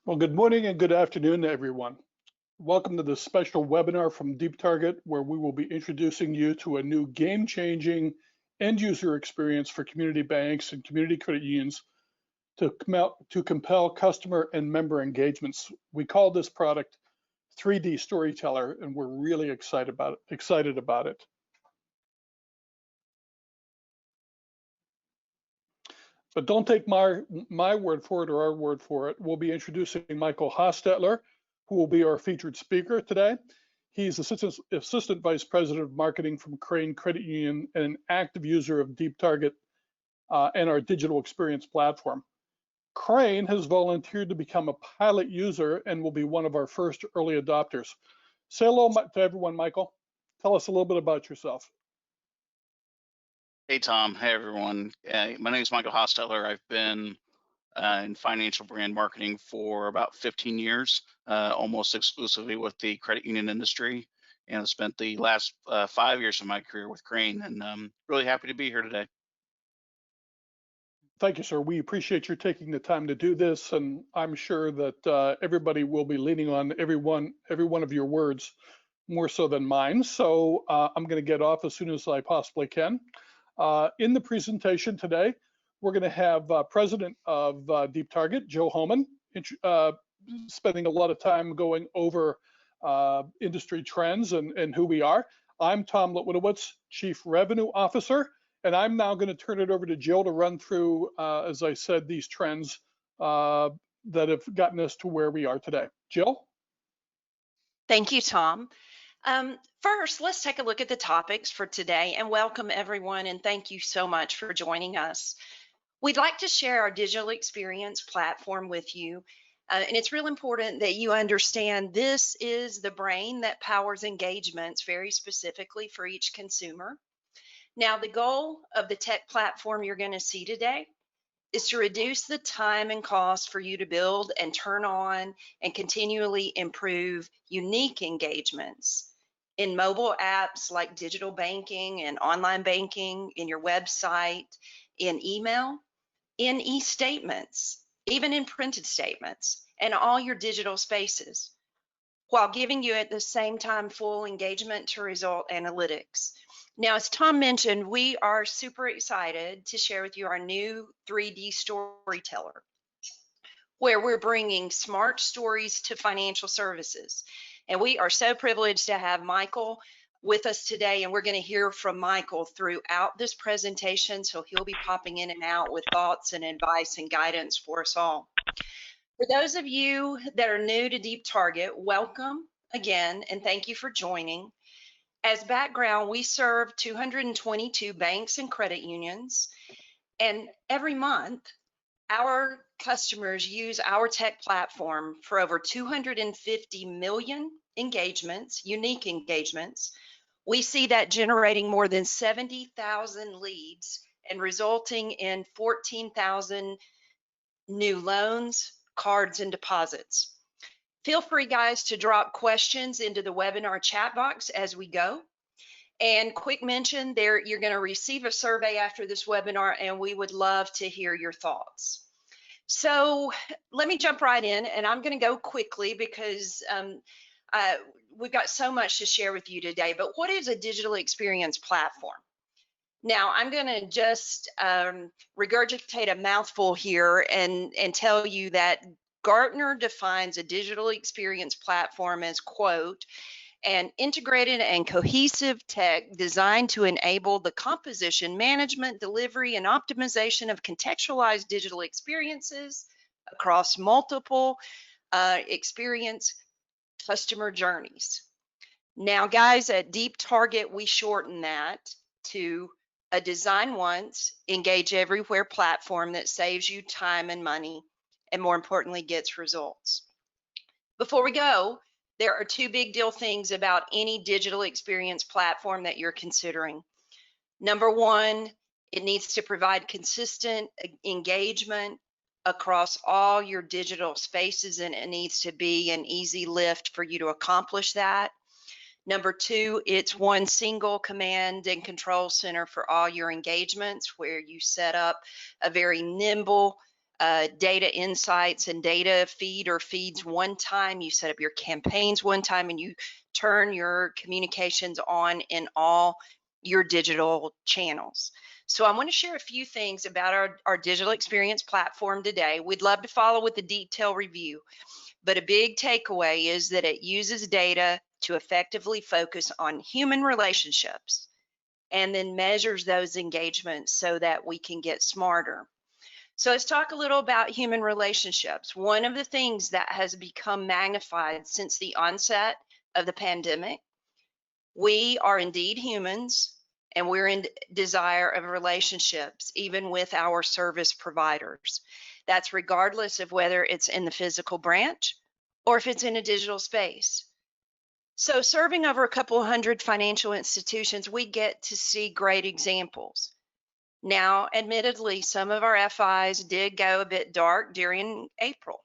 Well, good morning and good afternoon to everyone. Welcome to this special webinar from DeepTarget, where we will be introducing you to a new game-changing end user experience for community banks and community credit unions to compel customer and member engagements. We call this product 3D Storyteller, and we're really excited about it. But don't take my word for it or our word for it. We'll be introducing Michael Hostetler, who will be our featured speaker today. He's Assistant Vice President of Marketing from Crane Credit Union and an active user of DeepTarget and our digital experience platform. Crane has volunteered to become a pilot user and will be one of our first early adopters. Say hello to everyone, Michael. Tell us a little bit about yourself. Hey, Tom. Hey, everyone. My name is Michael Hostetler. I've been in financial brand marketing for about 15 years, almost exclusively with the credit union industry, and I've spent the last 5 years of my career with Crane, and I'm really happy to be here today. Thank you, sir. We appreciate your taking the time to do this, and I'm sure that everybody will be leaning on every one of your words more so than mine. So I'm going to get off as soon as I possibly can. In the presentation today, we're going to have President of DeepTarget, Joe Homan, spending a lot of time going over industry trends and who we are. I'm Tom Litwinowitz, Chief Revenue Officer, and I'm now going to turn it over to Jill to run through, as I said, these trends that have gotten us to where we are today. Jill? Thank you, Tom. First, let's take a look at the topics for today and welcome everyone, and thank you so much for joining us. We'd like to share our digital experience platform with you, and it's real important that you understand this is the brain that powers engagements very specifically for each consumer. Now, the goal of the tech platform you're going to see today is to reduce the time and cost for you to build and turn on and continually improve unique engagements in mobile apps like digital banking and online banking, in your website, in email, in e-statements, even in printed statements, and all your digital spaces, while giving you at the same time full engagement to result analytics. Now, as Tom mentioned, we are super excited to share with you our new 3D Storyteller, where we're bringing smart stories to financial services. And we are so privileged to have Michael with us today, and we're going to hear from Michael throughout this presentation, so he'll be popping in and out with thoughts and advice and guidance for us all. For those of you that are new to DeepTarget, welcome again, and thank you for joining. As background, we serve 222 banks and credit unions, and every month, our customers use our tech platform for over 250 million engagements, unique engagements. We see that generating more than 70,000 leads and resulting in 14,000 new loans, cards, and deposits. Feel free, guys, to drop questions into the webinar chat box as we go. And quick mention there, you're going to receive a survey after this webinar, and we would love to hear your thoughts. So let me jump right in, and I'm going to go quickly because we've got so much to share with you today. But what is a digital experience platform? Now, I'm going to just regurgitate a mouthful here and tell you that Gartner defines a digital experience platform as, quote, an integrated and cohesive tech designed to enable the composition, management, delivery, and optimization of contextualized digital experiences across multiple experience customer journeys. Now, guys, at DeepTarget, we shorten that to a design once, engage everywhere platform that saves you time and money, and more importantly, gets results. Before we go, there are two big deal things about any digital experience platform that you're considering. Number one, it needs to provide consistent engagement across all your digital spaces, and it needs to be an easy lift for you to accomplish that. Number two, it's one single command and control center for all your engagements, where you set up a very nimble data insights and data feed or feeds one time. You set up your campaigns one time and you turn your communications on in all your digital channels. So I want to share a few things about our digital experience platform today. We'd love to follow with a detailed review, but a big takeaway is that it uses data to effectively focus on human relationships and then measures those engagements so that we can get smarter. So let's talk a little about human relationships. One of the things that has become magnified since the onset of the pandemic, we are indeed humans and we're in desire of relationships, even with our service providers. That's regardless of whether it's in the physical branch or if it's in a digital space. So serving over a couple hundred financial institutions, we get to see great examples. Now, admittedly, some of our FIs did go a bit dark during April,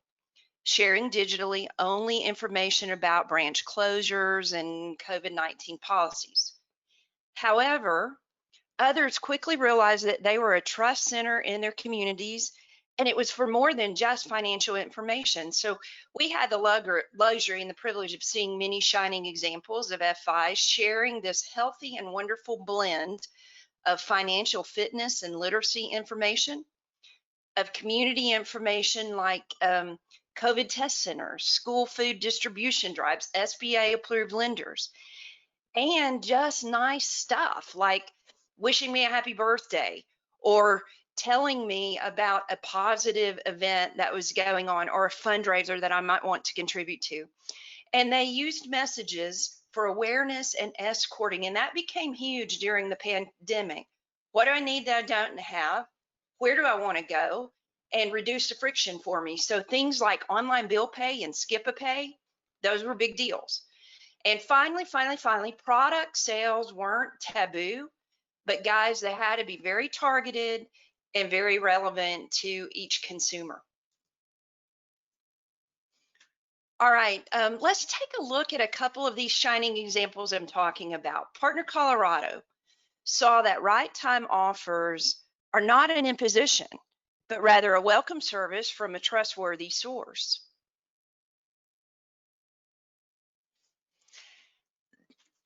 sharing digitally only information about branch closures and COVID-19 policies. However, others quickly realized that they were a trust center in their communities, and it was for more than just financial information. So we had the luxury and the privilege of seeing many shining examples of FIs sharing this healthy and wonderful blend of financial fitness and literacy information, of community information like COVID test centers, school food distribution drives, SBA approved lenders, and just nice stuff like wishing me a happy birthday or telling me about a positive event that was going on or a fundraiser that I might want to contribute to. And they used messages for awareness and escorting, and that became huge during the pandemic. What do I need that I don't have? Where do I want to go? And reduce the friction for me. So things like online bill pay and skip-a-pay, those were big deals. And finally, product sales weren't taboo, but guys, they had to be very targeted and very relevant to each consumer. All right, let's take a look at a couple of these shining examples I'm talking about. Partner Colorado saw that right time offers are not an imposition, but rather a welcome service from a trustworthy source.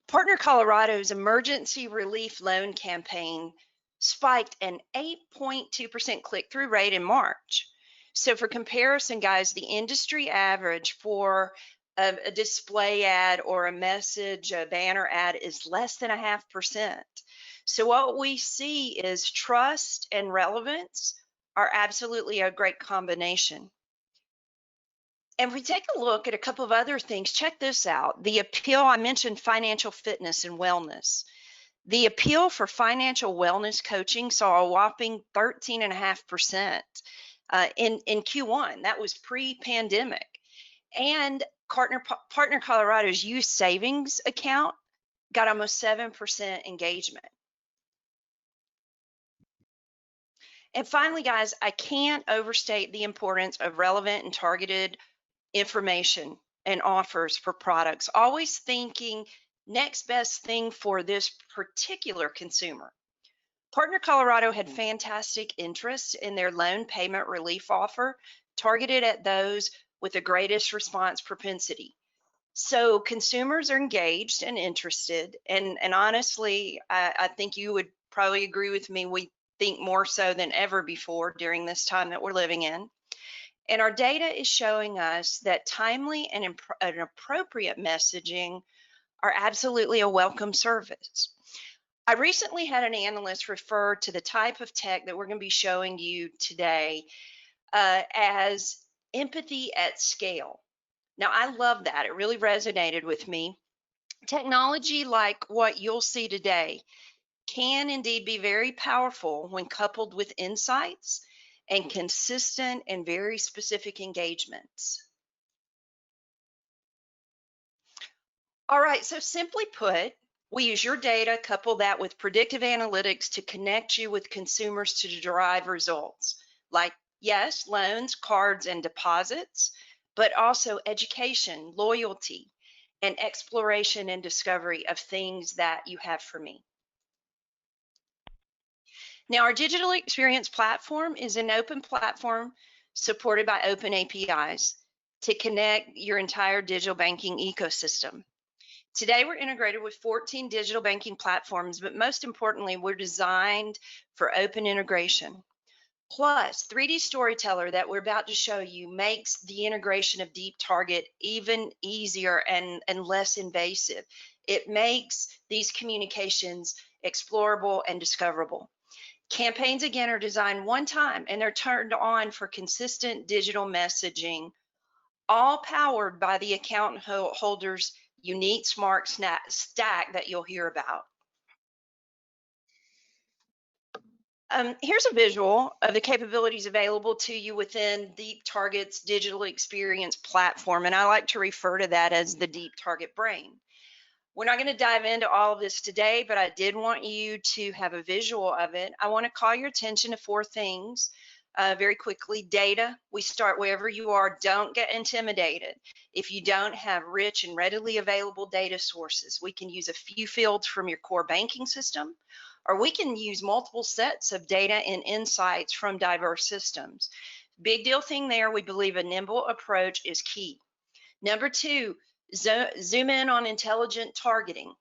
Partner Colorado's emergency relief loan campaign spiked an 8.2% click-through rate in March. So for comparison, guys, the industry average for a display ad or a message, a banner ad is less than 0.5%. So what we see is trust and relevance are absolutely a great combination. And if we take a look at a couple of other things, check this out. The appeal, I mentioned financial fitness and wellness. The appeal for financial wellness coaching saw a whopping 13.5% in Q1. That was pre-pandemic. And Partner Colorado's youth savings account got almost 7% engagement. And finally, guys, I can't overstate the importance of relevant and targeted information and offers for products, always thinking next best thing for this particular consumer. Partner Colorado had fantastic interest in their loan payment relief offer targeted at those with the greatest response propensity. So consumers are engaged and interested, and honestly, I think you would probably agree with me, we think more so than ever before during this time that we're living in. And our data is showing us that timely and appropriate messaging are absolutely a welcome service. I recently had an analyst refer to the type of tech that we're going to be showing you today as empathy at scale. Now, I love that. It really resonated with me. Technology like what you'll see today can indeed be very powerful when coupled with insights and consistent and very specific engagements. All right, so simply put, we use your data, couple that with predictive analytics to connect you with consumers to derive results like, yes, loans, cards, and deposits, but also education, loyalty, and exploration and discovery of things that you have for me. Now, our digital experience platform is an open platform supported by open APIs to connect your entire digital banking ecosystem. Today, we're integrated with 14 digital banking platforms, but most importantly, we're designed for open integration. Plus, 3D Storyteller that we're about to show you makes the integration of DeepTarget even easier and less invasive. It makes these communications explorable and discoverable. Campaigns, again, are designed one time and they're turned on for consistent digital messaging, all powered by the account holder's unique smart stack that you'll hear about. Here's a visual of the capabilities available to you within DeepTarget's digital experience platform, and I like to refer to that as the DeepTarget brain. We're not going to dive into all of this today, but I did want you to have a visual of it. I want to call your attention to 4 things very quickly. Data, we start wherever you are. Don't get intimidated. If you don't have rich and readily available data sources, we can use a few fields from your core banking system, or we can use multiple sets of data and insights from diverse systems. Big deal thing there, we believe a nimble approach is key. Number 2, zoom in on intelligent targeting.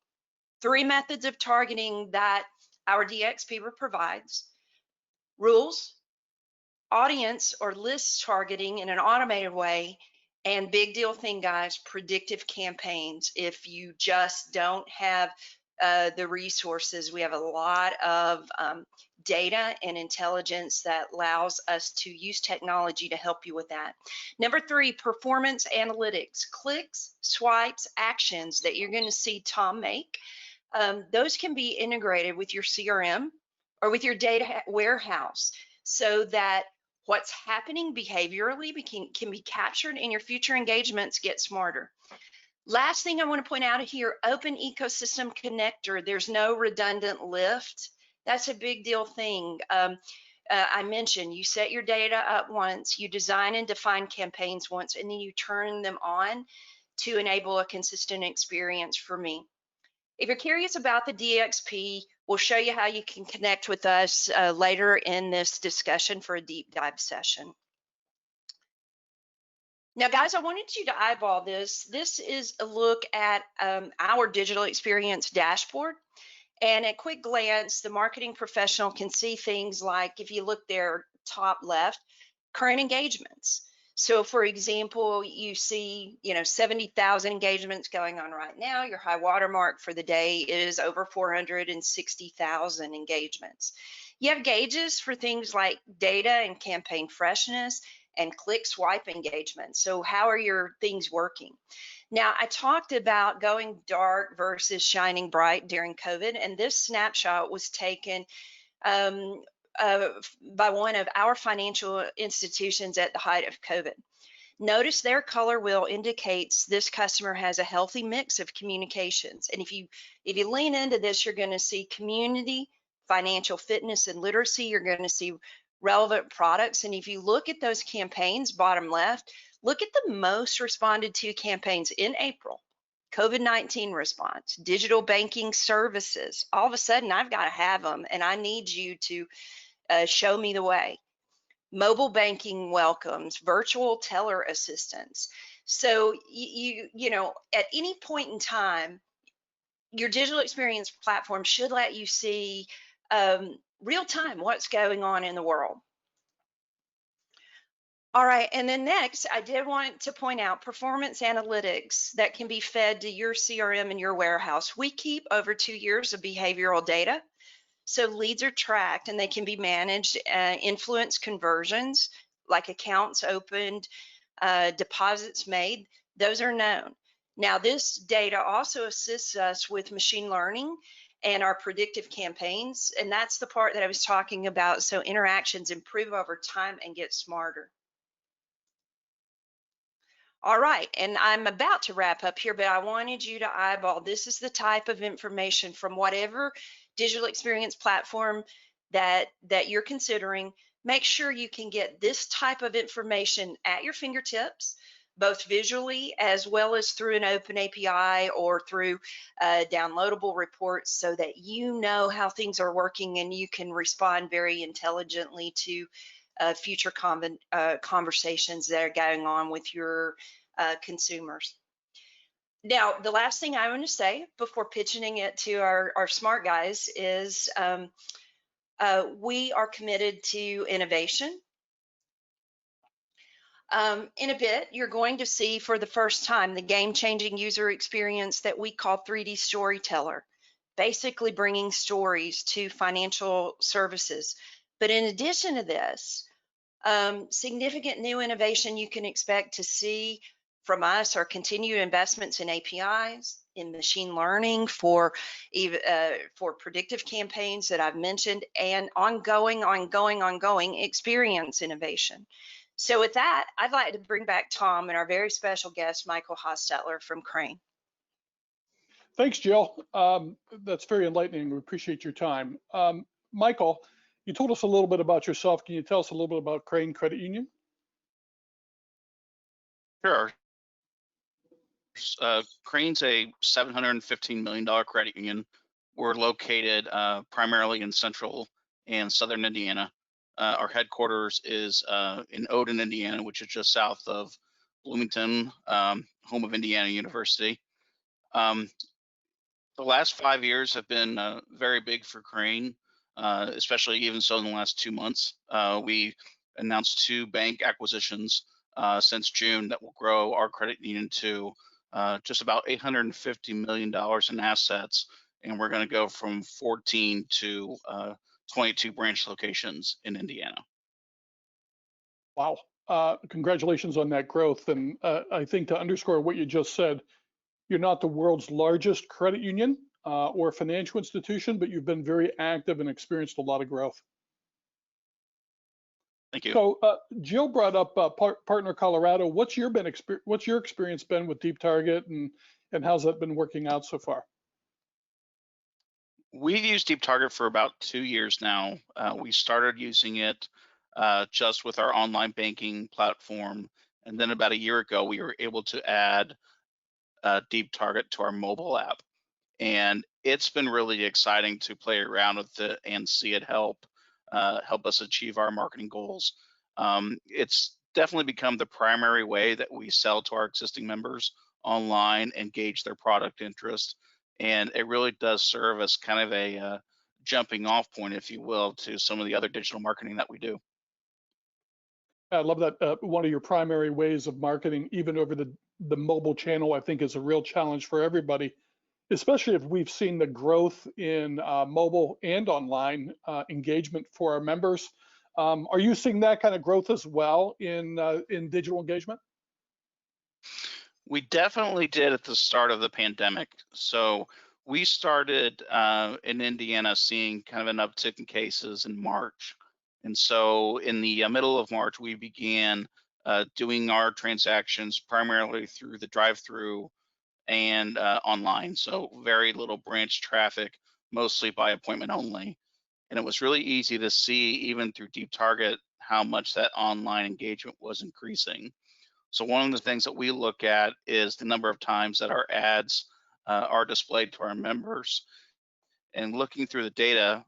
3 methods of targeting that our DXP provides: rules, audience or list targeting in an automated way, and big deal thing, guys, predictive campaigns. If you just don't have the resources, we have a lot of data and intelligence that allows us to use technology to help you with that. Number 3, performance analytics, clicks, swipes, actions that you're going to see Tom make. Those can be integrated with your CRM or with your data warehouse so that what's happening behaviorally can be captured and your future engagements get smarter. Last thing I want to point out here, open ecosystem connector. There's no redundant lift. That's a big deal thing. I mentioned you set your data up once, you design and define campaigns once, and then you turn them on to enable a consistent experience for me. If you're curious about the DXP, we'll show you how you can connect with us later in this discussion for a deep dive session. Now, guys, I wanted you to eyeball this. This is a look at our digital experience dashboard. And at quick glance, the marketing professional can see things like, if you look there, top left, current engagements. So for example, you see, 70,000 engagements going on right now. Your high watermark for the day is over 460,000 engagements. You have gauges for things like data and campaign freshness and click swipe engagement. So how are your things working? Now, I talked about going dark versus shining bright during COVID, and this snapshot was taken by one of our financial institutions at the height of COVID. Notice their color wheel indicates this customer has a healthy mix of communications. And if you lean into this, you're going to see community, financial fitness and literacy. You're going to see relevant products. And if you look at those campaigns, bottom left, look at the most responded to campaigns in April. COVID-19 response, digital banking services. All of a sudden, I've got to have them, and I need you to show me the way. Mobile banking welcomes, virtual teller assistance. So you know, at any point in time, your digital experience platform should let you see real time what's going on in the world. All right, and then next, I did want to point out performance analytics that can be fed to your CRM and your warehouse. We keep over 2 years of behavioral data. So leads are tracked and they can be managed, influence conversions like accounts opened, deposits made, those are known. Now this data also assists us with machine learning and our predictive campaigns, and that's the part that I was talking about. So interactions improve over time and get smarter. All right, and I'm about to wrap up here, but I wanted you to eyeball. This is the type of information from whatever digital experience platform that you're considering. Make sure you can get this type of information at your fingertips, both visually as well as through an open API or through downloadable reports, so that you know how things are working and you can respond very intelligently to future conversations that are going on with your consumers. Now, the last thing I want to say before pitching it to our smart guys is we are committed to innovation. In a bit, you're going to see for the first time the game-changing user experience that we call 3D Storyteller, basically bringing stories to financial services. But in addition to this, significant new innovation you can expect to see from us are continued investments in APIs, in machine learning for predictive campaigns that I've mentioned, and ongoing experience innovation. So with that, I'd like to bring back Tom and our very special guest, Michael Hostetler from Crane. Thanks, Jill. That's very enlightening. We appreciate your time. Michael, you told us a little bit about yourself. Can you tell us a little bit about Crane Credit Union? Sure. Crane's a $715 million credit union. We're located primarily in central and southern Indiana. Our headquarters is in Odin, Indiana, which is just south of Bloomington, home of Indiana University. The last 5 years have been very big for Crane, especially even so in the last 2 months. We announced 2 bank acquisitions since June that will grow our credit union to just about $850 million in assets, and we're going to go from 14 to 22 branch locations in Indiana. Wow. Congratulations on that growth. And I think to underscore what you just said, you're not the world's largest credit union or financial institution, but you've been very active and experienced a lot of growth. Thank you. So Jill brought up Partner Colorado. What's your experience been with DeepTarget, and how's that been working out so far? We've used DeepTarget for about 2 years now. We started using it just with our online banking platform, and then about a year ago, we were able to add DeepTarget to our mobile app, and it's been really exciting to play around with it and see it help us achieve our marketing goals. It's definitely become the primary way that we sell to our existing members online and gauge their product interest. And it really does serve as kind of a jumping off point, if you will, to some of the other digital marketing that we do. I love that. One of your primary ways of marketing, even over the mobile channel, I think is a real challenge for everybody, especially if we've seen the growth in mobile and online engagement for our members. Are you seeing that kind of growth as well in digital engagement? We definitely did at the start of the pandemic. So we started in Indiana seeing kind of an uptick in cases in March. And so in the middle of March, we began doing our transactions primarily through the drive-through and online. So very little branch traffic, mostly by appointment only. And it was really easy to see, even through DeepTarget, how much that online engagement was increasing. So one of the things that we look at is the number of times that our ads are displayed to our members. And looking through the data,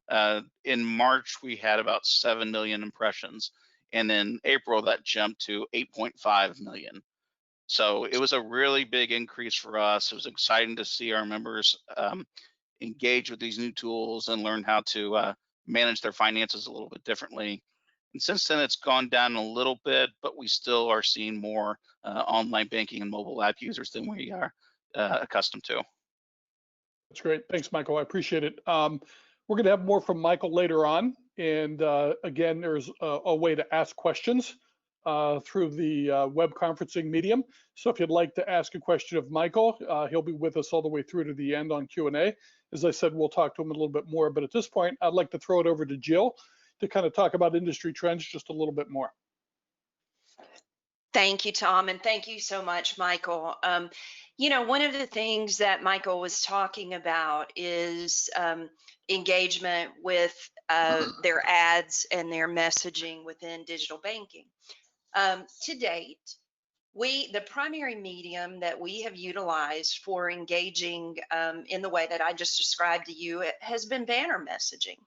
in March, we had about 7 million impressions. And in April, that jumped to 8.5 million. So it was a really big increase for us. It was exciting to see our members engage with these new tools and learn how to manage their finances a little bit differently. And since then, it's gone down a little bit, but we still are seeing more online banking and mobile app users than we are accustomed to. That's great. Thanks, Michael. I appreciate it. We're going to have more from Michael later on. And again, there's a way to ask questions through the web conferencing medium. So if you'd like to ask a question of Michael, he'll be with us all the way through to the end on Q&A. As I said, we'll talk to him a little bit more. But at this point, I'd like to throw it over to Jill to kind of talk about industry trends just a little bit more. Thank you, Tom, and thank you so much, Michael. You know, one of the things that Michael was talking about is engagement with their ads and their messaging within digital banking. To date, the primary medium that we have utilized for engaging in the way that I just described to you, it has been banner messaging.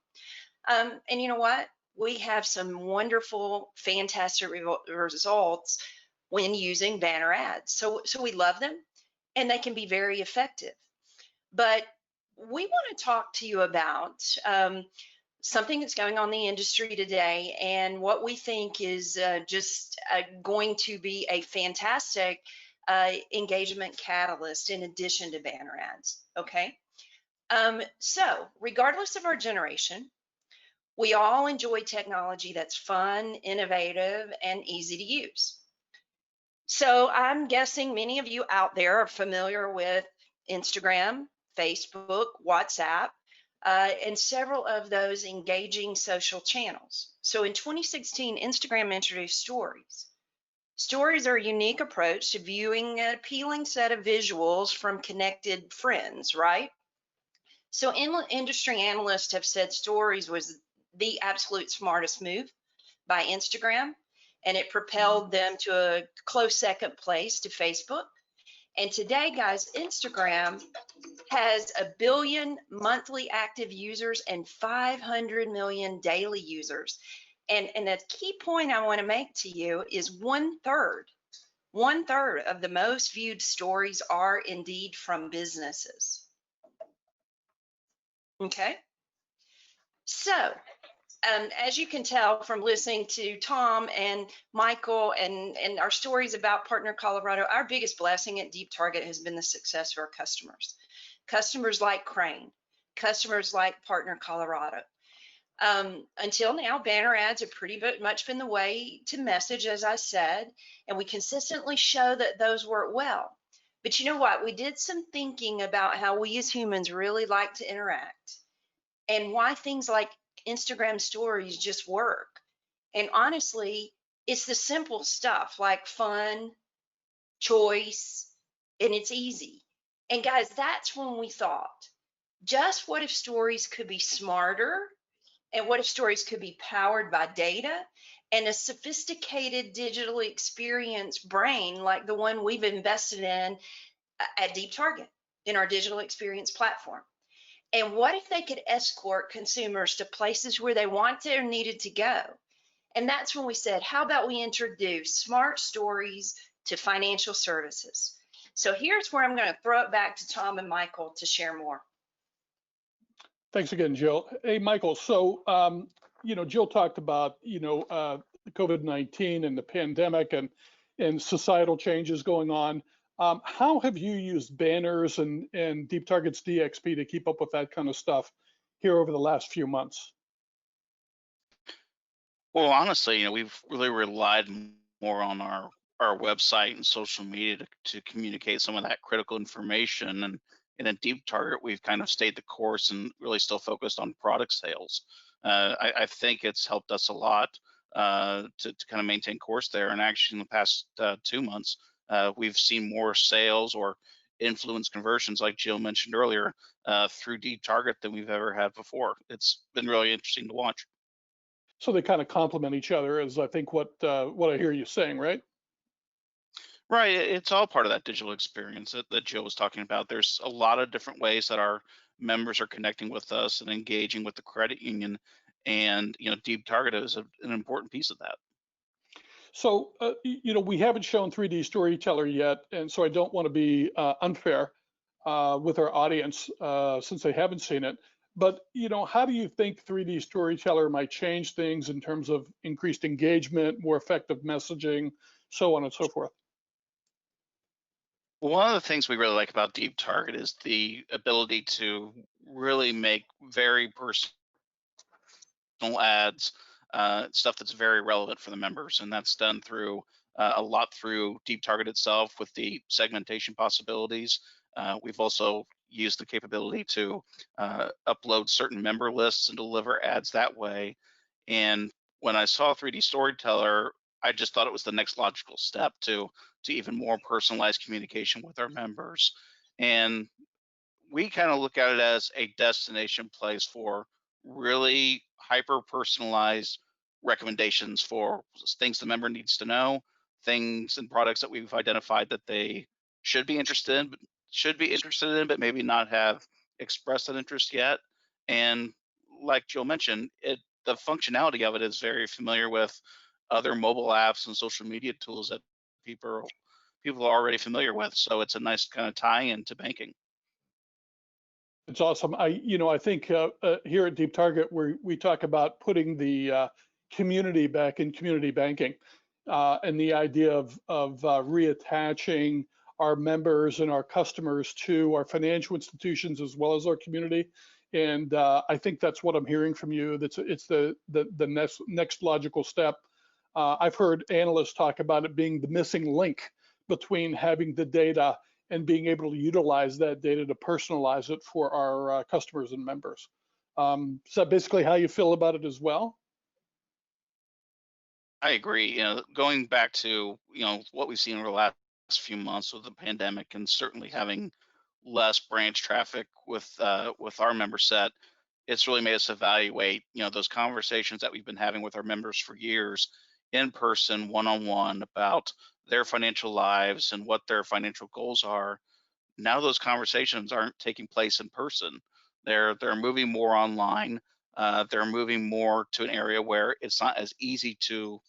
And you know what? we have some wonderful, fantastic results when using banner ads. So we love them and they can be very effective. But we want to talk to you about something that's going on in the industry today and what we think is just going to be a fantastic engagement catalyst in addition to banner ads. Okay. So, regardless of our generation, we all enjoy technology that's fun, innovative, and easy to use. So, I'm guessing many of you out there are familiar with Instagram, Facebook, WhatsApp, and several of those engaging social channels. So, in 2016, Instagram introduced stories. Stories are a unique approach to viewing an appealing set of visuals from connected friends, right? So industry analysts have said stories was the absolute smartest move by Instagram, and it propelled them to a close second place to Facebook. And today, guys, Instagram has 1 billion monthly active users and 500 million daily users. And the key point I want to make to you is one third of the most viewed stories are indeed from businesses. Okay. So, as you can tell from listening to Tom and Michael and our stories about Partner Colorado, our biggest blessing at DeepTarget has been the success of our customers. Customers like Crane, customers like Partner Colorado. Until now, banner ads have pretty much been the way to message, as I said, and we consistently show that those work well. But you know what? We did some thinking about how we as humans really like to interact and why things like Instagram stories just work. And honestly, it's the simple stuff like fun, choice, and it's easy. And guys, that's when we thought, just what if stories could be smarter? And what if stories could be powered by data and a sophisticated digitally experienced brain like the one we've invested in at DeepTarget in our digital experience platform? And what if they could escort consumers to places where they wanted or needed to go? And that's when we said, how about we introduce smart stories to financial services? So here's where I'm going to throw it back to Tom and Michael to share more. Thanks again, Jill. Hey, Michael. So, Jill talked about, COVID-19 and the pandemic and societal changes going on. How have you used banners and DeepTarget's DXP to keep up with that kind of stuff here over the last few months? Well, honestly, we've really relied more on our website and social media to communicate some of that critical information. And in a deep target, we've kind of stayed the course and really still focused on product sales. I think it's helped us a lot to kind of maintain course there. And actually, in the past 2 months, we've seen more sales or influence conversions, like Jill mentioned earlier, through deep target than we've ever had before. It's been really interesting to watch. So they kind of complement each other, is I think what I hear you saying, right? Right. It's all part of that digital experience that Jill was talking about. There's a lot of different ways that our members are connecting with us and engaging with the credit union. And, Deep Target is an important piece of that. So, we haven't shown 3D Storyteller yet, and so I don't want to be unfair with our audience since they haven't seen it. But, how do you think 3D Storyteller might change things in terms of increased engagement, more effective messaging, so on and so forth? One of the things we really like about Deep Target is the ability to really make very personal ads, stuff that's very relevant for the members, and that's done through a lot through Deep Target itself with the segmentation possibilities. We've also used the capability to upload certain member lists and deliver ads that way. And when I saw 3D Storyteller, I just thought it was the next logical step to even more personalized communication with our members. And we kind of look at it as a destination place for really hyper personalized recommendations for things the member needs to know, things and products that we've identified that they should be interested in, but maybe not have expressed an interest yet. And like Jill mentioned, it the functionality of it is very familiar with other mobile apps and social media tools that people are already familiar with. So it's a nice kind of tie-in to banking. It's awesome. I think here at DeepTarget, we talk about putting the community back in community banking, and the idea of reattaching our members and our customers to our financial institutions as well as our community. And I think that's what I'm hearing from you. It's the next logical step. I've heard analysts talk about it being the missing link between having the data and being able to utilize that data to personalize it for our customers and members. Is that basically how you feel about it as well? I agree. Going back to what we've seen over the last few months with the pandemic, and certainly having less branch traffic with our member set, it's really made us evaluate those conversations that we've been having with our members for years, in person, one-on-one, about their financial lives and what their financial goals are. Now those conversations aren't taking place in person. They're moving more online. They're moving more to an area where it's not as easy to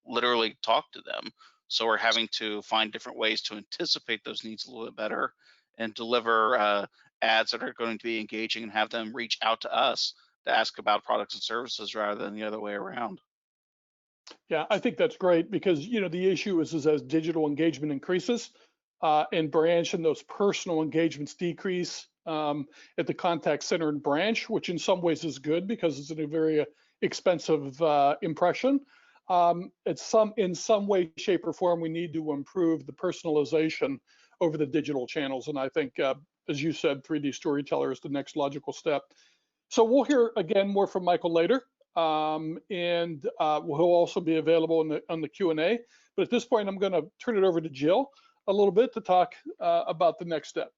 literally talk to them. So we're having to find different ways to anticipate those needs a little bit better and deliver ads that are going to be engaging and have them reach out to us to ask about products and services rather than the other way around. Yeah, I think that's great because the issue is as digital engagement increases and branch and those personal engagements decrease at the contact center and branch, which in some ways is good because it's a very expensive impression. In some way, shape, or form, we need to improve the personalization over the digital channels. And I think, as you said, 3D Storyteller is the next logical step. So we'll hear again more from Michael later, and he'll also be available on the Q&A. But at this point, I'm going to turn it over to Jill a little bit to talk about the next step.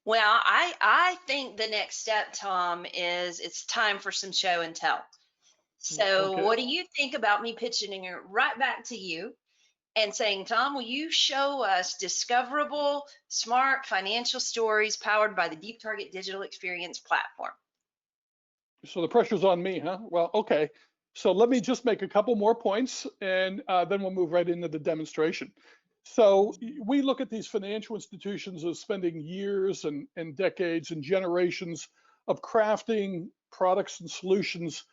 Well, I think the next step, Tom, is it's time for some show and tell. So Okay. what do you think about me pitching it right back to you and saying, Tom, will you show us discoverable, smart financial stories powered by the DeepTarget digital experience platform? So the pressure's on me, huh? Well, okay. So let me just make a couple more points, and then we'll move right into the demonstration. So we look at these financial institutions as spending years and decades and generations of crafting products and solutions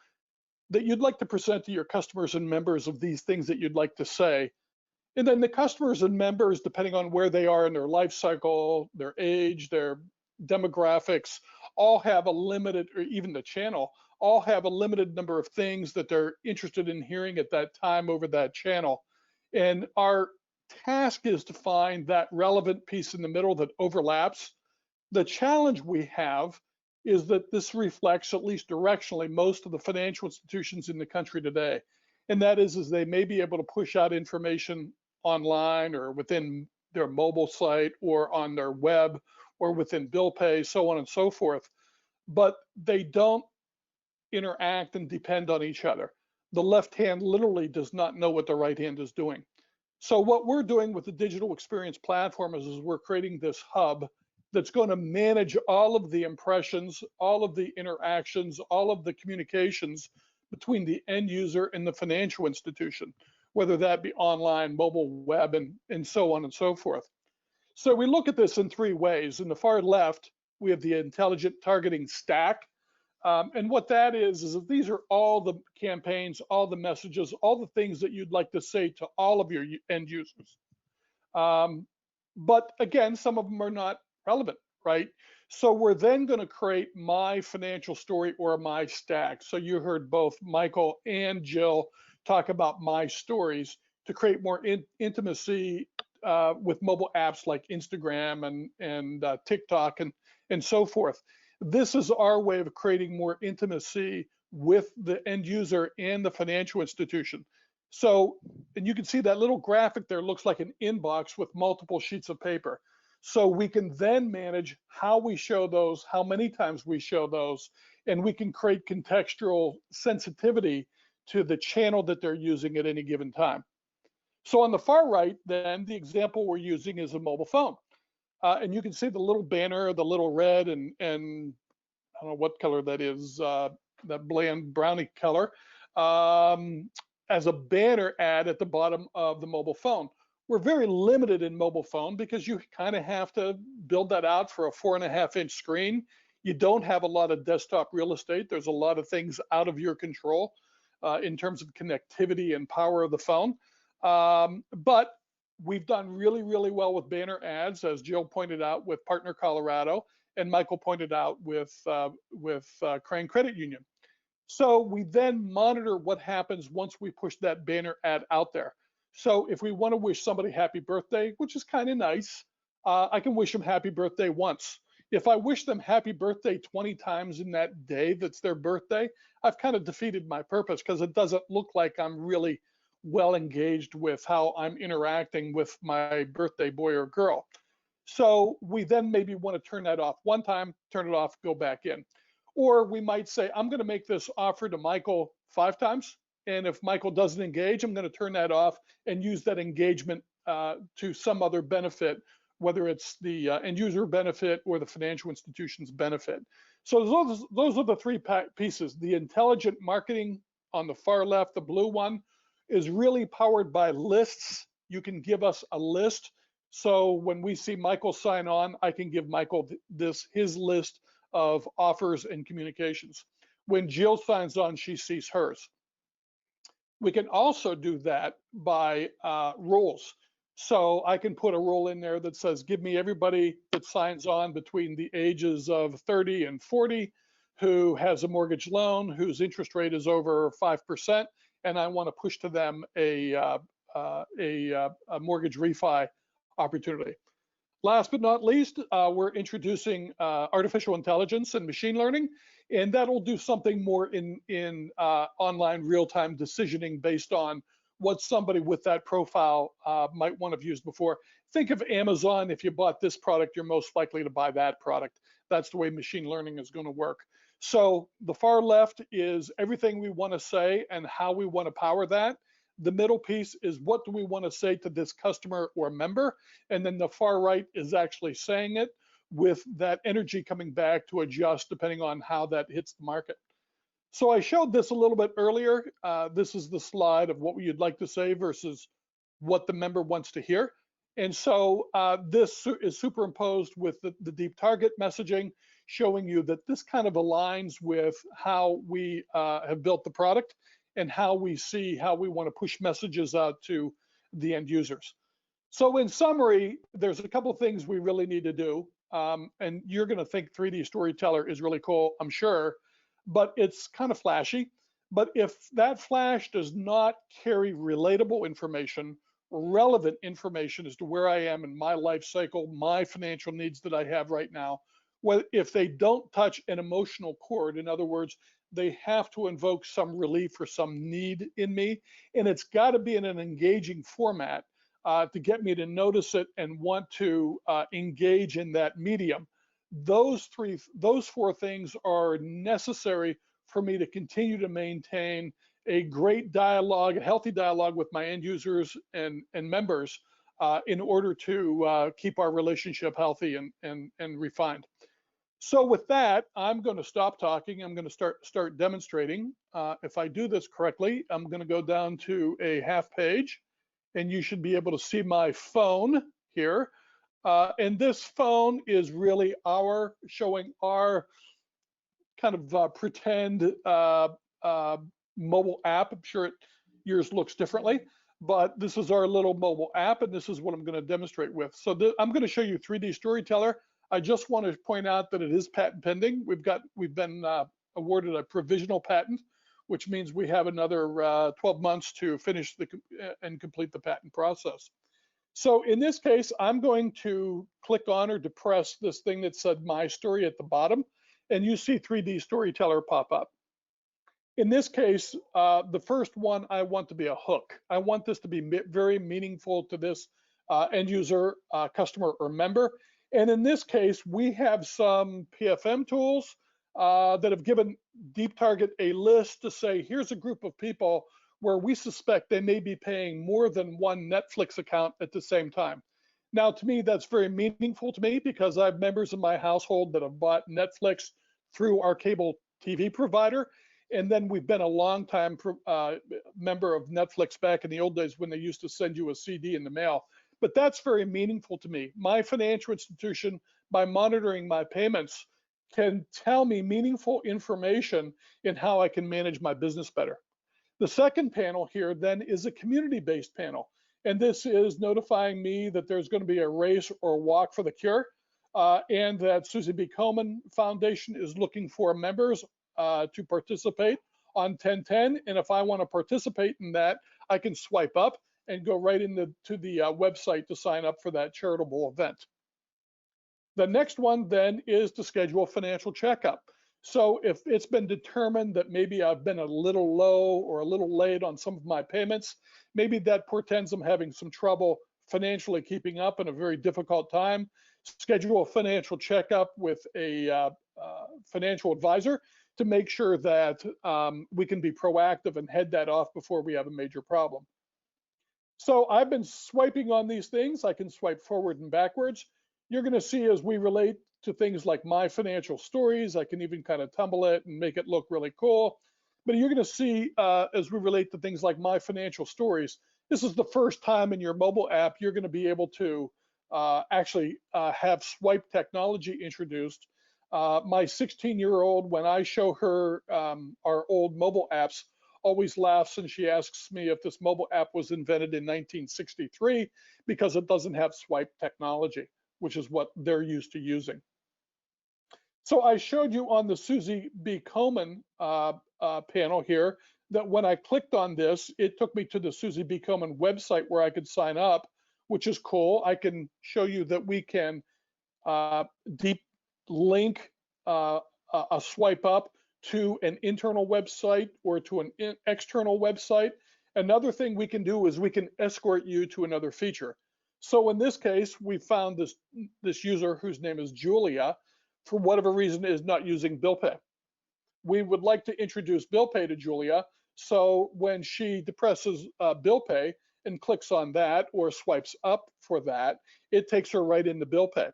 that you'd like to present to your customers and members of these things that you'd like to say. And then the customers and members, depending on where they are in their life cycle, their age, their demographics, all have a limited, or even the channel, all have a limited number of things that they're interested in hearing at that time over that channel. And our task is to find that relevant piece in the middle that overlaps. The challenge we have is that this reflects, at least directionally, most of the financial institutions in the country today. And that is they may be able to push out information online or within their mobile site or on their web or within bill pay, so on and so forth, but they don't interact and depend on each other. The left hand literally does not know what the right hand is doing. So what we're doing with the digital experience platform is we're creating this hub that's going to manage all of the impressions, all of the interactions, all of the communications between the end user and the financial institution, whether that be online, mobile, web, and so on and so forth. So we look at this in three ways. In the far left, we have the intelligent targeting stack. And what that is that these are all the campaigns, all the messages, all the things that you'd like to say to all of your end users. But again, some of them are not relevant, right? So we're then going to create my financial story or my stack. So you heard both Michael and Jill talk about my stories to create more intimacy with mobile apps like Instagram and TikTok and so forth. This is our way of creating more intimacy with the end user and the financial institution. So, and you can see that little graphic there looks like an inbox with multiple sheets of paper. So we can then manage how we show those, how many times we show those, and we can create contextual sensitivity to the channel that they're using at any given time. So on the far right, then, the example we're using is a mobile phone. And you can see the little banner, the little red, and I don't know what color that is, that bland brownie color, as a banner ad at the bottom of the mobile phone. We're very limited in mobile phone because you kind of have to build that out for a 4.5-inch screen. You don't have a lot of desktop real estate. There's a lot of things out of your control in terms of connectivity and power of the phone. But we've done really, really well with banner ads, as Jill pointed out with Partner Colorado, and Michael pointed out with Crane Credit Union. So we then monitor what happens once we push that banner ad out there. So if we want to wish somebody happy birthday, which is kind of nice, I can wish them happy birthday once. If I wish them happy birthday 20 times in that day that's their birthday, I've kind of defeated my purpose, because it doesn't look like I'm really well engaged with how I'm interacting with my birthday boy or girl. So we then maybe want to turn that off one time, turn it off, go back in. Or we might say, I'm going to make this offer to Michael 5 times. And if Michael doesn't engage, I'm going to turn that off and use that engagement to some other benefit, whether it's the end user benefit or the financial institution's benefit. So those are the 3 pieces. The intelligent marketing on the far left, the blue one, is really powered by lists. You can give us a list. So when we see Michael sign on, I can give Michael his list of offers and communications. When Jill signs on, she sees hers. We can also do that by roles. So I can put a role in there that says, give me everybody that signs on between the ages of 30 and 40 who has a mortgage loan, whose interest rate is over 5%, and I want to push to them a mortgage refi opportunity. Last but not least, we're introducing artificial intelligence and machine learning, and that'll do something more in online real-time decisioning based on what somebody with that profile might want to have used before. Think of Amazon. If you bought this product, you're most likely to buy that product. That's the way machine learning is going to work. So the far left is everything we want to say and how we want to power that. The middle piece is what do we want to say to this customer or member, and then the far right is actually saying it with that energy coming back to adjust depending on how that hits the market. So I showed this a little bit earlier. This is the slide of what you'd like to say versus what the member wants to hear. And so this is superimposed with the DeepTarget messaging, showing you that this kind of aligns with how we have built the product and how we see how we want to push messages out to the end users. So in summary, there's a couple of things we really need to do. And you're going to think 3D Storyteller is really cool, I'm sure, but it's kind of flashy. But if that flash does not carry relatable information, relevant information as to where I am in my life cycle, my financial needs that I have right now, well, if they don't touch an emotional chord, in other words, they have to invoke some relief or some need in me, and it's got to be in an engaging format to get me to notice it and want to engage in that medium. Those 4 things are necessary for me to continue to maintain a great dialogue, a healthy dialogue with my end users and members in order to keep our relationship healthy and refined. So with that, I'm going to stop talking. I'm going to start demonstrating. If I do this correctly, I'm going to go down to a half page, and you should be able to see my phone here. And this phone is really showing our kind of pretend mobile app. I'm sure yours looks differently, but this is our little mobile app, and this is what I'm going to demonstrate with. So I'm going to show you 3D Storyteller. I just want to point out that it is patent pending. We've been awarded a provisional patent, which means we have another 12 months to finish and complete the patent process. So in this case, I'm going to click on or depress this thing that said My Story at the bottom, and you see 3D Storyteller pop up. In this case, the first one, I want to be a hook. I want this to be very meaningful to this end user, customer, or member. And in this case, we have some PFM tools that have given DeepTarget a list to say, here's a group of people where we suspect they may be paying more than one Netflix account at the same time. Now, to me, that's very meaningful to me because I have members in my household that have bought Netflix through our cable TV provider. and then we've been a long time member of Netflix back in the old days when they used to send you a CD in the mail. But that's very meaningful to me. My financial institution, by monitoring my payments, can tell me meaningful information in how I can manage my business better. The second panel here then is a community-based panel. And this is notifying me that there's going to be a race or walk for the cure, and that Susie B. Komen Foundation is looking for members to participate on 1010. And if I want to participate in that, I can swipe up and go right into the website to sign up for that charitable event. The next one then is to schedule a financial checkup. So if it's been determined that maybe I've been a little low or a little late on some of my payments, maybe that portends I'm having some trouble financially keeping up in a very difficult time, schedule a financial checkup with a financial advisor to make sure that we can be proactive and head that off before we have a major problem. So I've been swiping on these things. I can swipe forward and backwards. You're going to see as we relate to things like my financial stories, I can even kind of tumble it and make it look really cool. But you're going to see as we relate to things like my financial stories, this is the first time in your mobile app you're going to be able to actually have swipe technology introduced. My 16-year-old, when I show her our old mobile apps, always laughs and she asks me if this mobile app was invented in 1963 because it doesn't have swipe technology, which is what they're used to using. So I showed you on the Susie B. Komen panel here that when I clicked on this, it took me to the Susie B. Komen website where I could sign up, which is cool. I can show you that we can deep link a swipe up to an internal website or to an external website. Another thing we can do is we can escort you to another feature. So in this case, we found this user whose name is Julia, for whatever reason is not using bill pay. We would like to introduce bill pay to Julia. So when she depresses bill pay and clicks on that or swipes up for that, it takes her right into bill pay.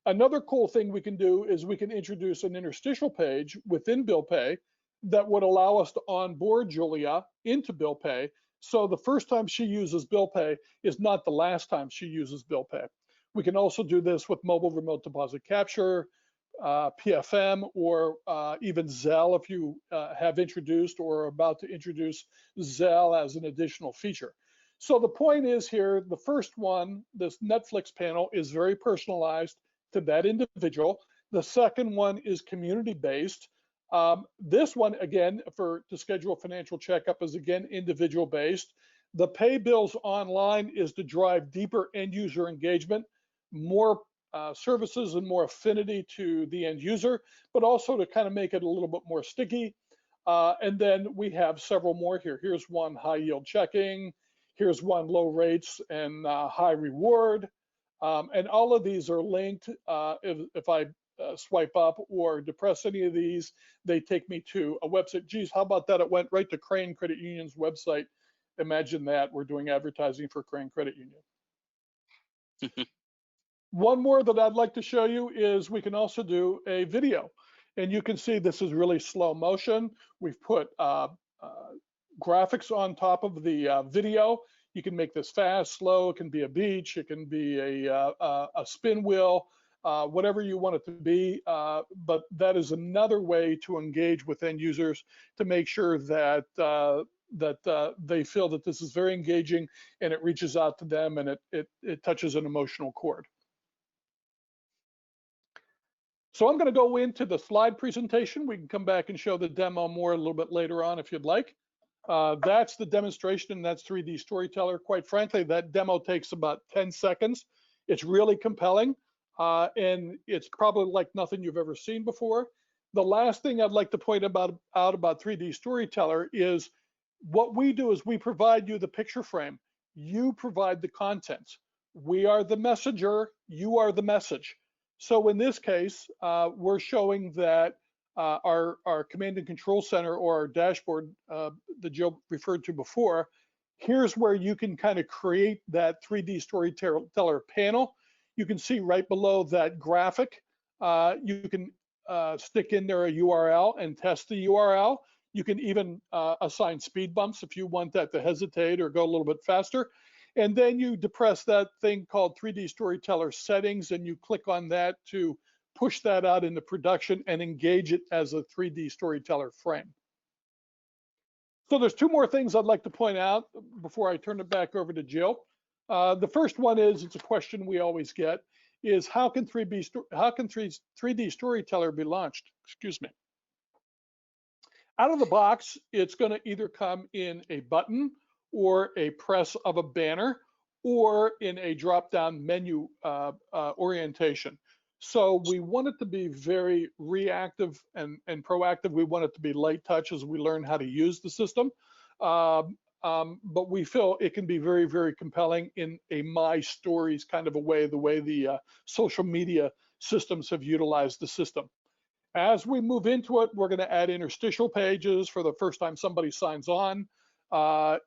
Another cool thing we can do is we can introduce an interstitial page within bill pay that would allow us to onboard Julia into bill pay. So the first time she uses bill pay is not the last time she uses bill pay. We can also do this with mobile remote deposit capture, PFM, or even Zelle if you have introduced or are about to introduce Zelle as an additional feature. So the point is here, the first one, this Netflix panel, is very personalized to that individual. The second one is community-based. This one, again, to schedule a financial checkup is again individual-based. The pay bills online is to drive deeper end user engagement, more services and more affinity to the end user, but also to kind of make it a little bit more sticky. And then we have several more here. Here's one high yield checking. Here's one low rates and high reward. And all of these are linked. If I swipe up or depress any of these, they take me to a website. Geez, how about that? It went right to Crane Credit Union's website. Imagine that, we're doing advertising for Crane Credit Union. One more that I'd like to show you is we can also do a video. And you can see this is really slow motion. We've put graphics on top of the video. You can make this fast, slow. It can be a beach. It can be a spin wheel, whatever you want it to be. But that is another way to engage with end users to make sure that they feel that this is very engaging and it reaches out to them and it touches an emotional chord. So I'm going to go into the slide presentation. We can come back and show the demo more a little bit later on if you'd like. That's the demonstration, and that's 3D Storyteller. Quite frankly, that demo takes about 10 seconds. It's really compelling, and it's probably like nothing you've ever seen before. The last thing I'd like to point out about 3D Storyteller is what we do is we provide you the picture frame. You provide the content. We are the messenger. You are the message. So in this case, we're showing that our command and control center or our dashboard that Joe referred to before, here's where you can kind of create that 3D Storyteller panel. You can see right below that graphic, you can stick in there a URL and test the URL. You can even assign speed bumps if you want that to hesitate or go a little bit faster. And then you depress that thing called 3D Storyteller settings, and you click on that to push that out into production and engage it as a 3D Storyteller frame. So there's two more things I'd like to point out before I turn it back over to Jill. The first one is, it's a question we always get, is how can 3D Storyteller be launched? Excuse me. Out of the box, it's going to either come in a button or a press of a banner or in a drop-down menu orientation. So we want it to be very reactive and proactive. We want it to be light touch as we learn how to use the system. But we feel it can be very, very compelling in a My Stories kind of a way, the way the social media systems have utilized the system. As we move into it, we're going to add interstitial pages for the first time somebody signs on.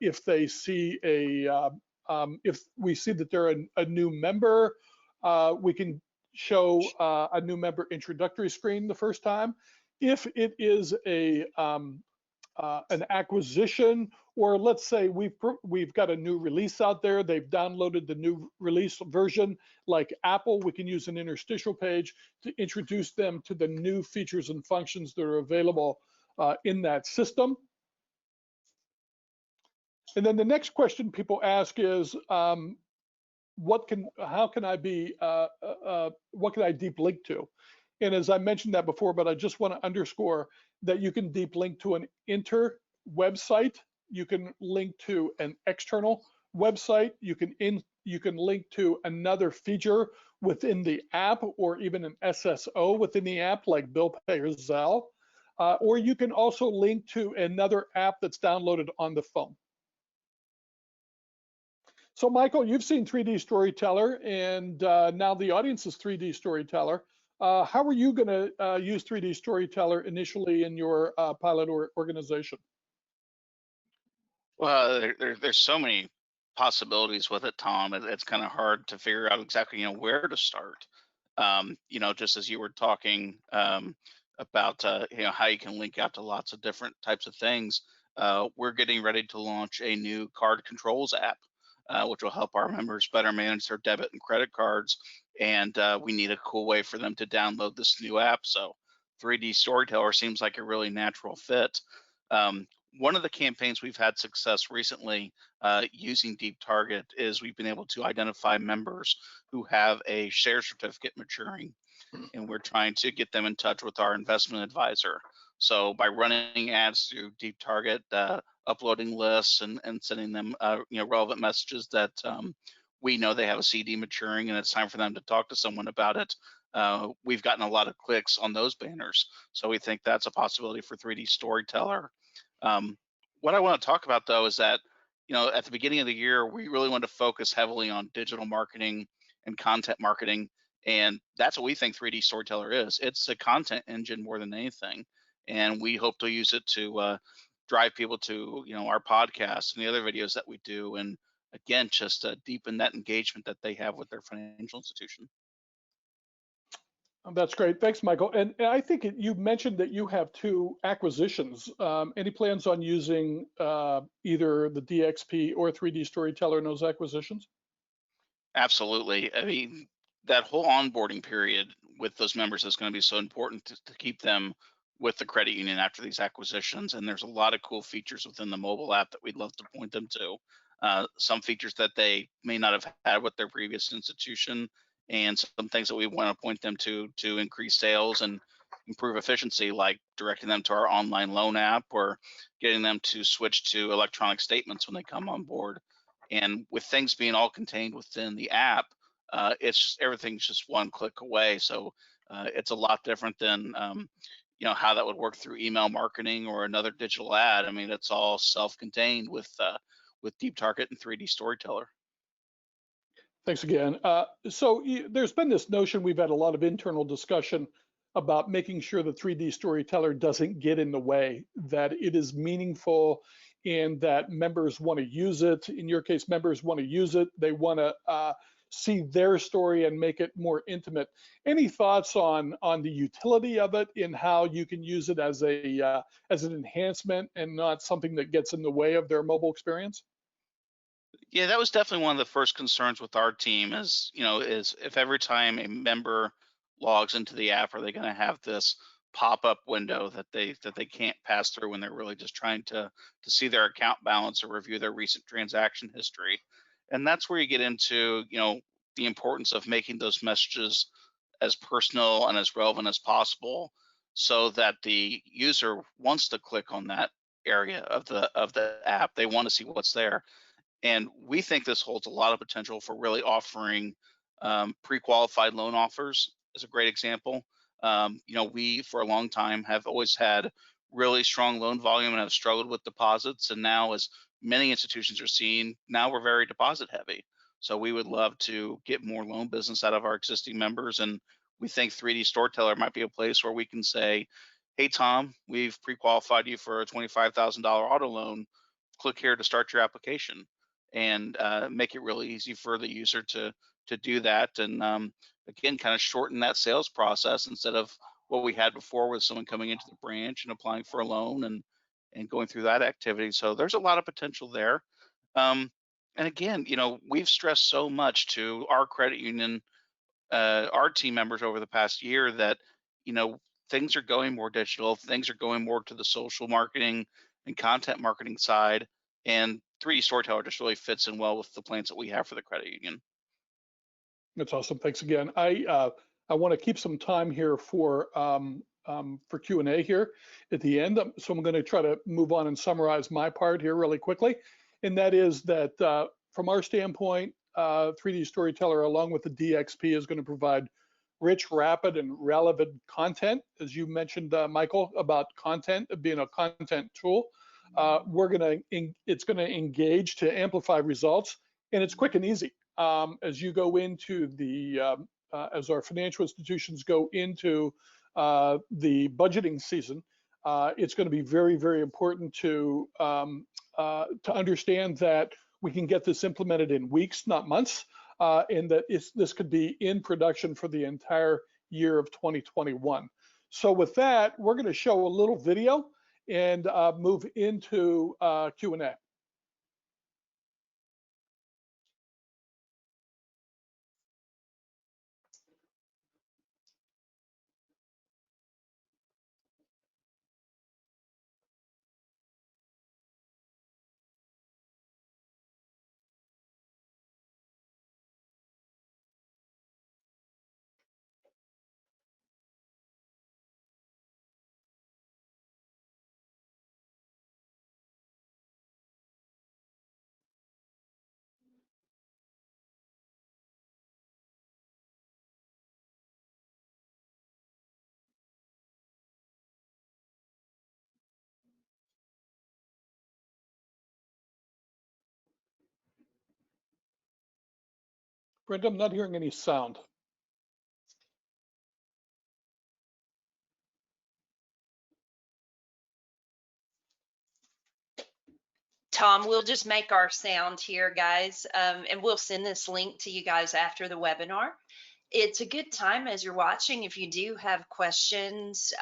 If they see if we see that they're a new member, we can show a new member introductory screen the first time. If it is an acquisition, or let's say we've got a new release out there, they've downloaded the new release version, like Apple, we can use an interstitial page to introduce them to the new features and functions that are available in that system. And then the next question people ask is, what can I deep link to? And as I mentioned that before, but I just want to underscore that you can deep link to an inter website, you can link to an external website, you can link to another feature within the app, or even an SSO within the app, like Bill Pay or Zelle, or you can also link to another app that's downloaded on the phone. So Michael, you've seen 3D Storyteller, and now the audience is 3D Storyteller. How are you going to use 3D Storyteller initially in your pilot organization? Well, there's so many possibilities with it, Tom. It's kind of hard to figure out exactly, where to start. Just as you were talking about, how you can link out to lots of different types of things. We're getting ready to launch a new card controls app, which will help our members better manage their debit and credit cards. And we need a cool way for them to download this new app. So 3D Storyteller seems like a really natural fit. One of the campaigns we've had success recently using DeepTarget is we've been able to identify members who have a share certificate maturing, and we're trying to get them in touch with our investment advisor. So by running ads through DeepTarget, uploading lists and sending them relevant messages that we know they have a CD maturing and it's time for them to talk to someone about it, we've gotten a lot of clicks on those banners. So we think that's a possibility for 3D Storyteller. What I want to talk about, though, is that at the beginning of the year, we really want to focus heavily on digital marketing and content marketing, and that's what we think 3D Storyteller is. It's a content engine more than anything, and we hope to use it to drive people to our podcast and the other videos that we do, and again, just deepen that engagement that they have with their financial institution. That's great. Thanks, Michael. And I think you mentioned that you have two acquisitions. Any plans on using either the DXP or 3D Storyteller in those acquisitions? Absolutely. I mean, that whole onboarding period with those members is going to be so important to keep them with the credit union after these acquisitions. And there's a lot of cool features within the mobile app that we'd love to point them to. Some features that they may not have had with their previous institution, and some things that we want to point them to increase sales and improve efficiency, like directing them to our online loan app or getting them to switch to electronic statements when they come on board. And with things being all contained within the app, it's just everything's just one click away. So it's a lot different than how that would work through email marketing or another digital ad. I mean, it's all self-contained with DeepTarget and 3D Storyteller. Thanks again. So there's been this notion, we've had a lot of internal discussion about making sure the 3D Storyteller doesn't get in the way, that it is meaningful and that members want to use it. In your case, members want to use it. They want to see their story and make it more intimate. Any thoughts on the utility of it, in how you can use it as an enhancement and not something that gets in the way of their mobile experience? Yeah, that was definitely one of the first concerns with our team is if every time a member logs into the app, are they going to have this pop-up window that they can't pass through when they're really just trying to see their account balance or review their recent transaction history. And that's where you get into, the importance of making those messages as personal and as relevant as possible so that the user wants to click on that area of the app. They want to see what's there, and we think this holds a lot of potential for really offering pre-qualified loan offers is a great example. We for a long time have always had really strong loan volume and have struggled with deposits. And now, as many institutions are seeing, now we're very deposit heavy. So we would love to get more loan business out of our existing members. And we think 3D Storyteller might be a place where we can say, hey, Tom, we've pre-qualified you for a $25,000 auto loan. Click here to start your application, and make it really easy for the user to do that. And again, kind of shorten that sales process instead of what we had before with someone coming into the branch and applying for a loan and going through that activity. So there's a lot of potential there. And again, we've stressed so much to our credit union, our team members over the past year that you know things are going more digital, things are going more to the social marketing and content marketing side, and 3D Storyteller just really fits in well with the plans that we have for the credit union. That's awesome. Thanks again. I want to keep some time here for Q&A here at the end. So I'm going to try to move on and summarize my part here really quickly. And that is that from our standpoint, 3D Storyteller, along with the DXP, is going to provide rich, rapid, and relevant content. As you mentioned, Michael, about content being a content tool. It's going to engage to amplify results, and it's quick and easy. As you go into as our financial institutions go into the budgeting season, it's going to be very, very important to understand that we can get this implemented in weeks, not months, and that this could be in production for the entire year of 2021. So with that, we're going to show a little video and move into Q&A. Brenda, I'm not hearing any sound. Tom, we'll just make our sound here, guys, and we'll send this link to you guys after the webinar. It's a good time as you're watching. If you do have questions,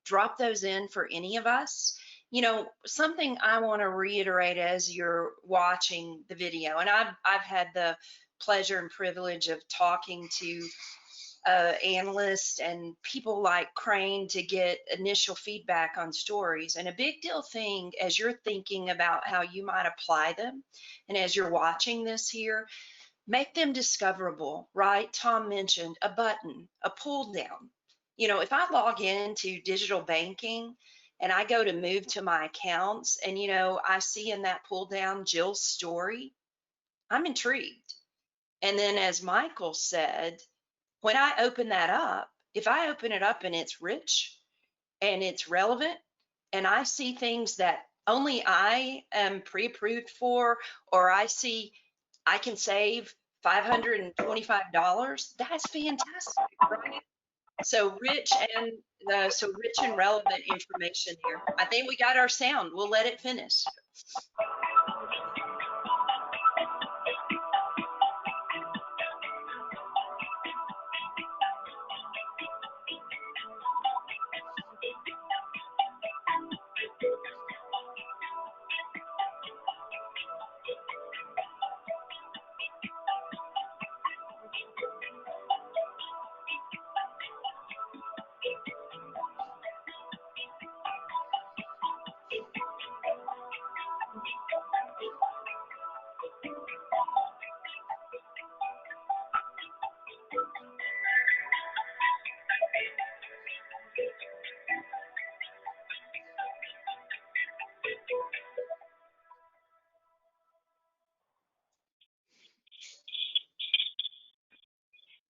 drop those in for any of us. Something I want to reiterate as you're watching the video, and I've had the pleasure and privilege of talking to analysts and people like Crane to get initial feedback on stories. And a big deal thing as you're thinking about how you might apply them, and as you're watching this here, make them discoverable, right? Tom mentioned a button, a pull down. If I log into digital banking and I go to move to my accounts and, I see in that pull down Jill's story, I'm intrigued. And then as Michael said, when I open that up, if I open it up and it's rich and it's relevant and I see things that only I am pre-approved for, or I see I can save $525, that's fantastic, right? So rich and relevant information here. I think we got our sound. We'll let it finish.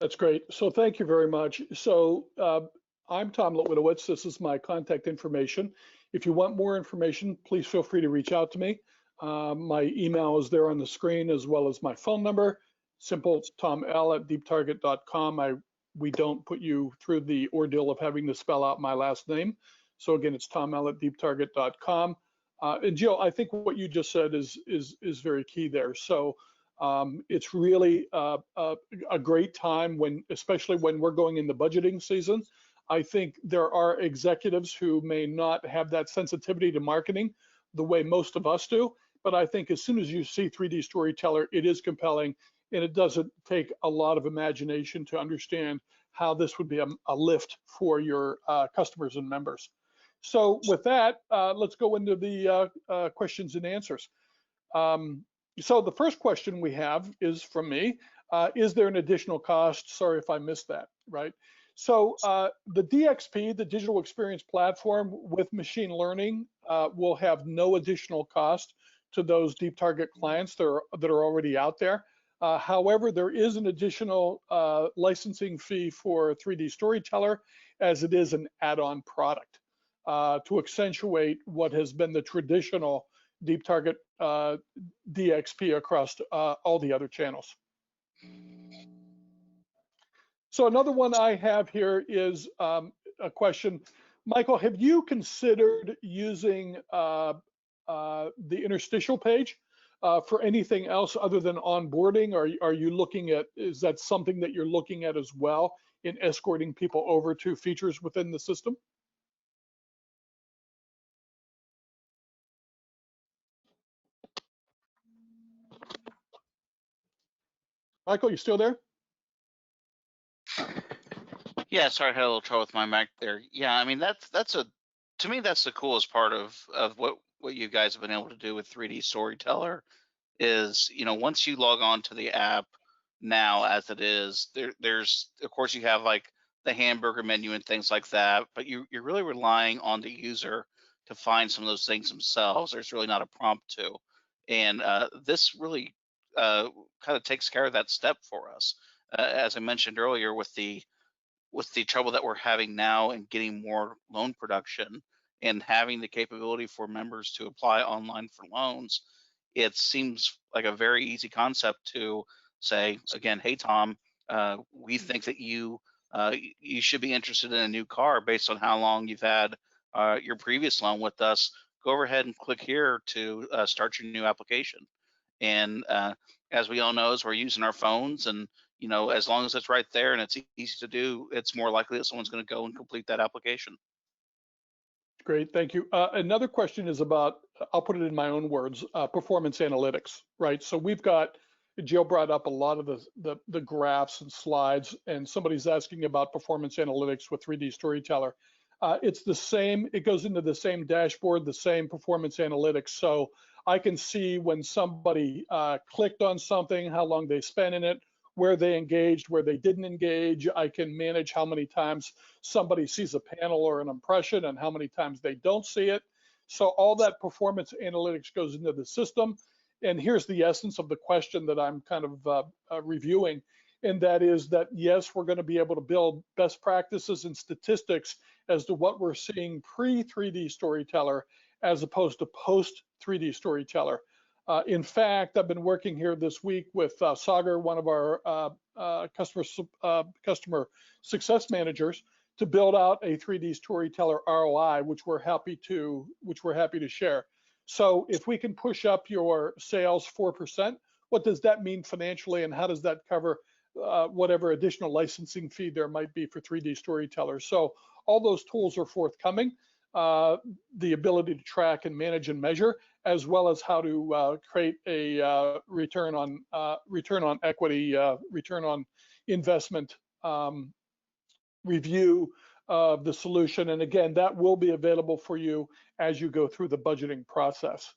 That's great. So thank you very much. So I'm Tom Litwinowitz. This is my contact information. If you want more information, please feel free to reach out to me. My email is there on the screen, as well as my phone number. Simple, toml@deeptarget.com. We don't put you through the ordeal of having to spell out my last name. So again, it's toml@deeptarget.com. And Jill, I think what you just said is very key there. So it's really a great time when, especially when we're going in the budgeting season. I think there are executives who may not have that sensitivity to marketing the way most of us do. But I think as soon as you see 3D Storyteller, it is compelling, and it doesn't take a lot of imagination to understand how this would be a lift for your customers and members. So with that, let's go into the questions and answers. So the first question we have is from me. Is there an additional cost? Sorry if I missed that, right? So the DXP, the Digital Experience Platform with machine learning, will have no additional cost to those DeepTarget clients that are already out there. However, there is an additional licensing fee for 3D Storyteller, as it is an add-on product to accentuate what has been the traditional DeepTarget DXP across all the other channels. So another one I have here is a question. Michael, have you considered using the interstitial page for anything else other than onboarding? Or are you looking at, is that something that you're looking at as well in escorting people over to features within the system? Michael, you still there? Yeah, sorry, I had a little trouble with my mic there. Yeah, I mean that's to me that's the coolest part of what you guys have been able to do with 3D Storyteller is, once you log on to the app now as it is, there's of course you have like the hamburger menu and things like that, but you're really relying on the user to find some of those things themselves. There's really not a prompt to, and this really kind of takes care of that step for us. As I mentioned earlier, with the trouble that we're having now in getting more loan production and having the capability for members to apply online for loans, it seems like a very easy concept to say, again, hey, Tom, we think that you should be interested in a new car based on how long you've had your previous loan with us. Go over ahead and click here to start your new application. And as we all know, as we're using our phones, and as long as it's right there and it's easy to do, it's more likely that someone's going to go and complete that application. Great, thank you. Another question is about, I'll put it in my own words, performance analytics, right? So we've got, Jill brought up a lot of the graphs and slides, and somebody's asking about performance analytics with 3D Storyteller. It's the same, it goes into the same dashboard, the same performance analytics. So I can see when somebody clicked on something, how long they spent in it, where they engaged, where they didn't engage. I can manage how many times somebody sees a panel or an impression and how many times they don't see it. So all that performance analytics goes into the system. And here's the essence of the question that I'm kind of reviewing. And that is that, yes, we're going to be able to build best practices and statistics as to what we're seeing pre-3D Storyteller as opposed to post-3D Storyteller. In fact, I've been working here this week with Sagar, one of our customer success managers, to build out a 3D Storyteller ROI, which we're happy to share. So if we can push up your sales 4%, what does that mean financially, and how does that cover whatever additional licensing fee there might be for 3D Storyteller? So all those tools are forthcoming. The ability to track and manage and measure, as well as how to create a return on equity, return on investment review of the solution. And again, that will be available for you as you go through the budgeting process.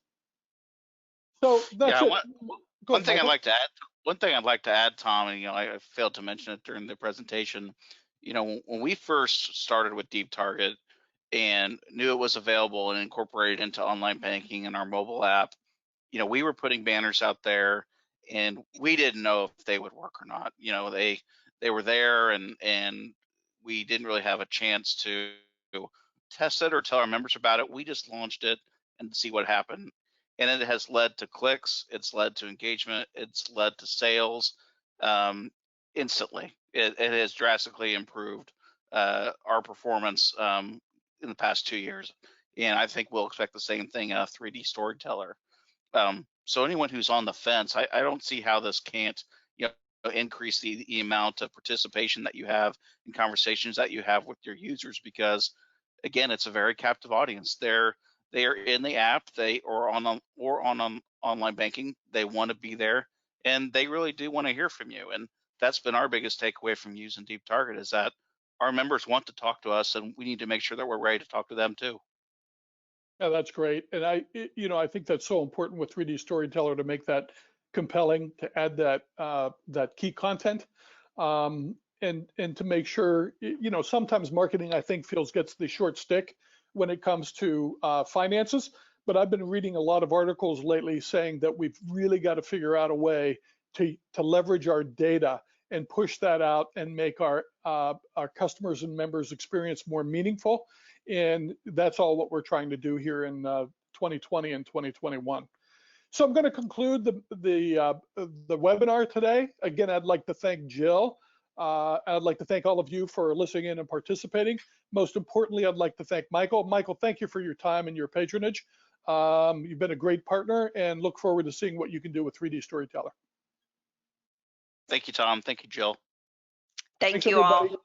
So that's it. One thing I'd like to add, Tom, and I failed to mention it during the presentation. When we first started with DeepTarget and knew it was available and incorporated into online banking and our mobile app, we were putting banners out there and we didn't know if they would work or not. they were there, and we didn't really have a chance to test it or tell our members about it. We just launched it and see what happened. And it has led to clicks, it's led to engagement, it's led to sales instantly. It has drastically improved our performance in the past 2 years. And I think we'll expect the same thing in a 3D storyteller. So anyone who's on the fence, I don't see how this can't, increase the amount of participation that you have in conversations that you have with your users, because again, it's a very captive audience. They are in the app, they or on online banking. They want to be there, and they really do want to hear from you. And that's been our biggest takeaway from using DeepTarget, is that our members want to talk to us, and we need to make sure that we're ready to talk to them too. Yeah, that's great. And I think that's so important with 3D Storyteller to make that compelling, to add that key content, and to make sure, sometimes marketing, I think, gets the short stick when it comes to finances. But I've been reading a lot of articles lately saying that we've really got to figure out a way to leverage our data and push that out and make our customers and members experience more meaningful. And that's all what we're trying to do here in 2020 and 2021. So I'm going to conclude the webinar today. Again, I'd like to thank Jill. I'd like to thank all of you for listening in and participating. Most importantly, I'd like to thank Michael. Michael, thank you for your time and your patronage. You've been a great partner, and look forward to seeing what you can do with 3D Storyteller. Thank you, Tom. Thank you, Jill. Thank Thanks, you everybody. all.